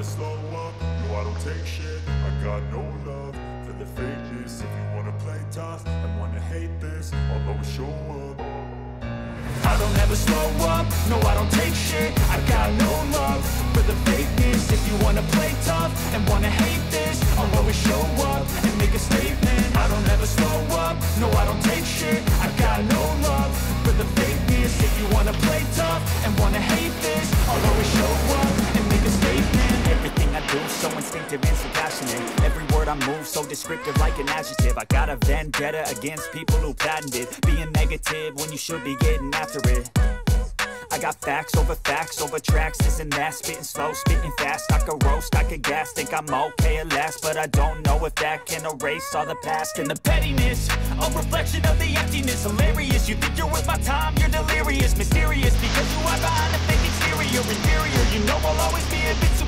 never slow up, no I don't take shit. I got no love for the fakeness. If you wanna play tough and wanna hate this, I'll always show up. I don't ever slow up, no I don't take shit. I got no love for the fakeness. If you wanna play tough and wanna hate this, I'll always show up and make a statement. I don't ever slow up, no I don't take shit. I got no love for the fakeness. If you wanna play tough and wanna hate this, I'll always show up and make a statement. Everything I do so instinctive and so passionate. Every word I move so descriptive like an adjective. I got a vendetta against people who patented being negative when you should be getting after it. I got facts over tracks, this and that. Spitting slow, spitting fast. I could roast, I could gas. Think I'm okay at last, but I don't know if that can erase all the past. And the pettiness, a reflection of the emptiness. Hilarious, you think you're worth my time, you're delirious. Mysterious, because you are behind a fake exterior. Inferior, you know I'll always be a bit